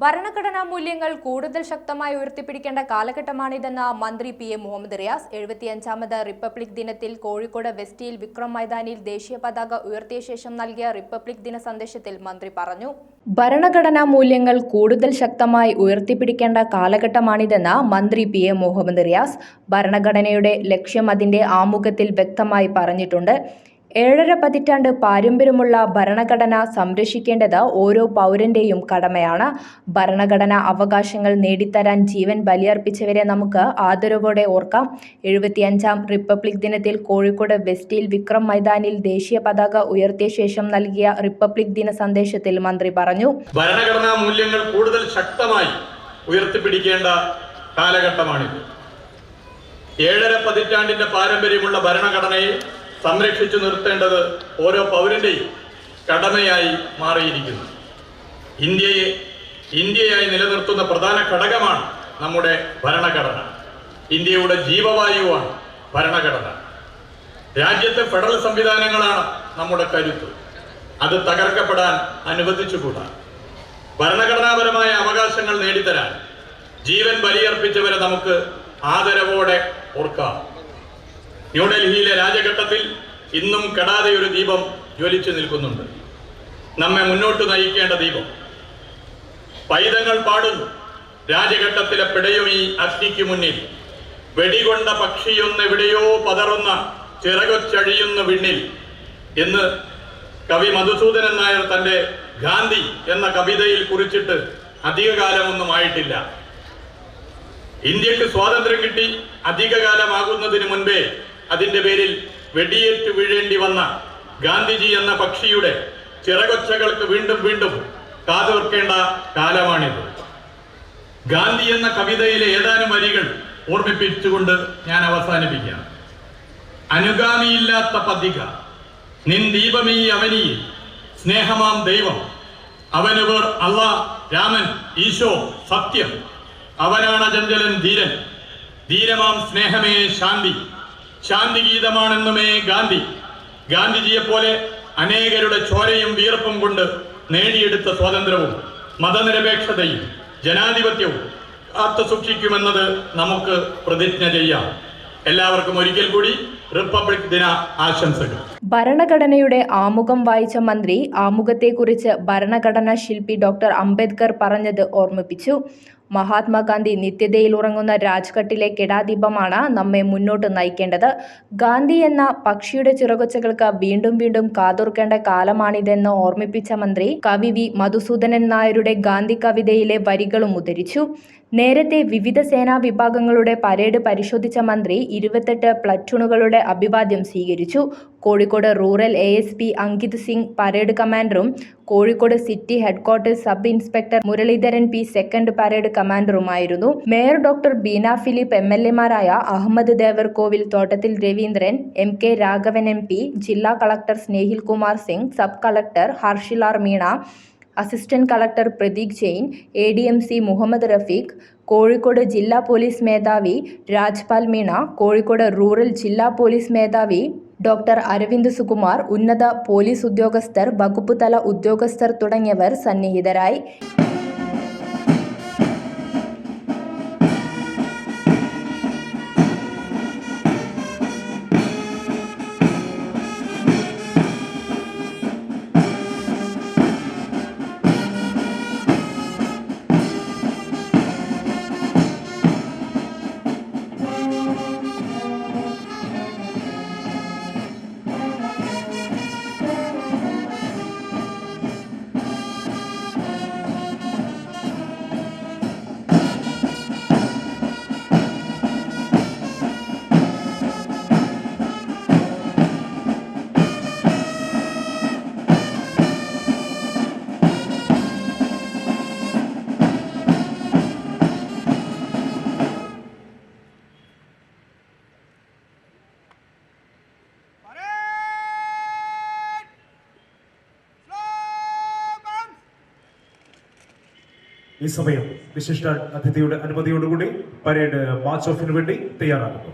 ഭരണഘടനാ മൂല്യങ്ങൾ കൂടുതൽ ശക്തമായി ഉയർത്തിപ്പിടിക്കേണ്ട കാലഘട്ടമാണിതെന്ന് മന്ത്രി പി.എ. മുഹമ്മദ് റിയാസ്. 75ാമത് റിപ്പബ്ലിക് ദിനത്തിൽ കോഴിക്കോട് വെസ്റ്റിൽ വിക്രം മൈതാനിയിൽ ദേശീയ പതാക ഉയർത്തിയ ശേഷം നൽകിയ റിപ്പബ്ലിക് ദിന സന്ദേശത്തിൽ മന്ത്രി പറഞ്ഞു. ഭരണഘടനാ മൂല്യങ്ങൾ കൂടുതൽ ശക്തമായി ഉയർത്തിപ്പിടിക്കേണ്ട കാലഘട്ടമാണിതെന്ന് മന്ത്രി പി.എ. മുഹമ്മദ് റിയാസ്. ഭരണഘടനയുടെ ലക്ഷ്യം അതിന്റെ ആമുഖത്തിൽ വ്യക്തമായി പറഞ്ഞിട്ടുണ്ട്. 7.5 പതിറ്റാണ്ട് പാരമ്പര്യമുള്ള ഭരണഘടന സംരക്ഷിക്കേണ്ടത് ഓരോ പൗരന്റെയും കടമയാണ്. ഭരണഘടനാ അവകാശങ്ങൾ നേടിത്തരാൻ ജീവൻ ബലിയർപ്പിച്ചവരെ നമുക്ക് ആദരവോടെ ഓർക്കാം. 75ാം റിപ്പബ്ലിക് ദിനത്തിൽ കോഴിക്കോട് വെസ്റ്റിൽ വിക്രം മൈതാനിയിൽ ദേശീയ പതാക ഉയർത്തിയ ശേഷം നൽകിയ റിപ്പബ്ലിക് ദിന സന്ദേശത്തിൽ മന്ത്രി പറഞ്ഞു. ഭരണഘടനാ മൂല്യങ്ങൾ കൂടുതൽ ശക്തമായി ഉയർത്തിപ്പിടിക്കേണ്ട കാലഘട്ടമാണിത്. 7.5 പതിറ്റാണ്ടിന്റെ പാരമ്പര്യമുള്ള ഭരണഘടനയെ സംരക്ഷിച്ചു നിർത്തേണ്ടത് ഓരോ പൗരന്റെയും കടമയായി മാറിയിരിക്കുന്നു. ഇന്ത്യയായി നിലനിർത്തുന്ന പ്രധാന ഘടകമാണ് നമ്മുടെ ഭരണഘടന. ഇന്ത്യയുടെ ജീവവായുവാണ് ഭരണഘടന. രാജ്യത്തെ ഫെഡറൽ സംവിധാനങ്ങളാണ് നമ്മുടെ കരുത്ത്. അത് തകർക്കപ്പെടാൻ അനുവദിച്ചുകൂടാ. ഭരണഘടനാപരമായ അവകാശങ്ങൾ നേടിത്തരാൻ ജീവൻ ബലിയർപ്പിച്ചവരെ നമുക്ക് ആദരവോടെ ഓർക്കാം. ന്യൂഡൽഹിയിലെ രാജഘട്ടത്തിൽ ഇന്നും കെടാതെ ഒരു ദീപം ജ്വലിച്ചു നിൽക്കുന്നുണ്ട്. നമ്മെ മുന്നോട്ട് നയിക്കേണ്ട ദീപം. പൈതങ്ങൾ പാടുന്നു, രാജഘട്ടത്തിലെ പിടയും ഈ അഗ്നിക്ക് മുന്നിൽ. വെടികൊണ്ട പക്ഷിയൊന്നെവിടെയോ പതറുന്ന ചിറകൊച്ചഴിയുന്ന വിണ്ണിൽ എന്ന് കവി മധുസൂദനൻ നായർ തന്റെ ഗാന്ധി എന്ന കവിതയിൽ കുറിച്ചിട്ട് അധികകാലമൊന്നും ആയിട്ടില്ല. ഇന്ത്യക്ക് സ്വാതന്ത്ര്യം കിട്ടി അധികകാലമാകുന്നതിന് മുൻപേ അതിന്റെ പേരിൽ വെടിയേറ്റ് വീഴേണ്ടി വന്ന ഗാന്ധിജി എന്ന പക്ഷിയുടെ ചിറകൊച്ചകൾക്ക് വീണ്ടും വീണ്ടും കാതോർക്കേണ്ട കാലമാണിത്. ഗാന്ധി എന്ന കവിതയിലെ ഏതാനും വരികൾ ഓർമ്മിപ്പിച്ചുകൊണ്ട് ഞാൻ അവസാനിപ്പിക്കാം. അനുഗാമിയില്ലാത്ത പതിക നിൻ ദീപമീ അവനിയിൽ സ്നേഹമാം ദൈവം അവനുവർ അള്ളാ രാമൻ ഈശോ സത്യം അവനാണ് അചഞ്ചലൻ ധീരൻ ധീരമാം സ്നേഹമേ ശാന്തി ശാന്തി ഗീതമാണെന്നുമേ ഗാന്ധി. ഗാന്ധിജിയെ പോലെ അനേകരുടെ ചോരയും വീർപ്പും കൊണ്ട് നേടിയെടുത്ത സ്വാതന്ത്ര്യവും മതനിരപേക്ഷതയും ജനാധിപത്യവും കാത്തു സൂക്ഷിക്കുമെന്നത് നമുക്ക് പ്രതിജ്ഞ ചെയ്യാം. എല്ലാവർക്കും ഒരിക്കൽ കൂടി റിപ്പബ്ലിക് ദിന ആശംസകൾ. ഭരണഘടനയുടെ ആമുഖം വായിച്ച മന്ത്രി ആമുഖത്തെക്കുറിച്ച് ഭരണഘടനാ ശില്പി ഡോക്ടർ അംബേദ്കർ പറഞ്ഞത് ഓർമ്മിപ്പിച്ചു. മഹാത്മാഗാന്ധി നിത്യതയിൽ ഉറങ്ങുന്ന രാജ്ഘട്ടിലെ കെടാദീപമാണ് നമ്മെ മുന്നോട്ട് നയിക്കേണ്ടത്. ഗാന്ധി എന്ന പക്ഷിയുടെ ചിറകൊച്ചകൾക്ക് വീണ്ടും വീണ്ടും കാതോർക്കേണ്ട കാലമാണിതെന്ന് ഓർമ്മിപ്പിച്ച മന്ത്രി കവി വി മധുസൂദനൻ നായരുടെ ഗാന്ധി കവിതയിലെ വരികളും ഉദ്ധരിച്ചു. നേരത്തെ വിവിധ സേനാ വിഭാഗങ്ങളുടെ പരേഡ് പരിശോധിച്ച മന്ത്രി 28 പ്ലറ്റൂണുകളുടെ അഭിവാദ്യം സ്വീകരിച്ചു. Kozhikode rural ASP Ankit Singh parade കമാൻഡറും Kozhikode city headquarters sub inspector Muraleedharan P second parade കമാൻഡറുമായിരുന്നു. Mayor doctor Beena Philip MLA മാരായ അഹമ്മദ് ദേവർകോവിൽ, തോട്ടത്തിൽ രവീന്ദ്രൻ, MK രാഘവൻ MP, ജില്ലാ collector Snehil Kumar Singh, sub collector Harshil R Meena, assistant collector Prateek Jain, ADMC Muhammad Rafeeq, Kozhikode ജില്ലാ പോലീസ് മേധാവി രാജ്പാൽ മീണ, കോഴിക്കോട് റൂറൽ ജില്ലാ പോലീസ് മേധാവി ഡോക്ടർ അരവിന്ദ് സുകുമാർ, ഉന്നത പോലീസ് ഉദ്യോഗസ്ഥർ, വകുപ്പ് തല ഉദ്യോഗസ്ഥർ തുടങ്ങിയവർ സന്നിഹിതരായി. ഈ സമയം വിശിഷ്ട അതിഥിയുടെ അനുമതിയോടുകൂടി പരേഡ് മാർച്ച് ഓഫിന് വേണ്ടി തയ്യാറാകുന്നു.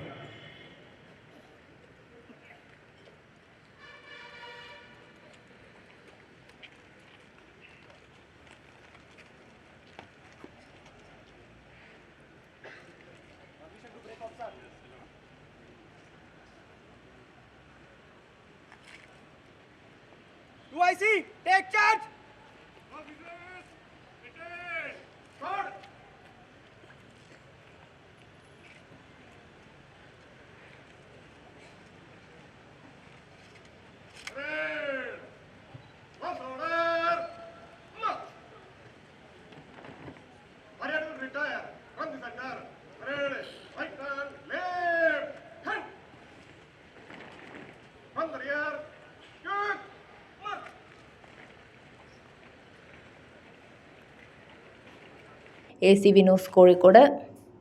OIC, take charge. Retire from the center. Parade. Right hand, left hand. From the rear. Shoot. March. ACV news Kozhikode.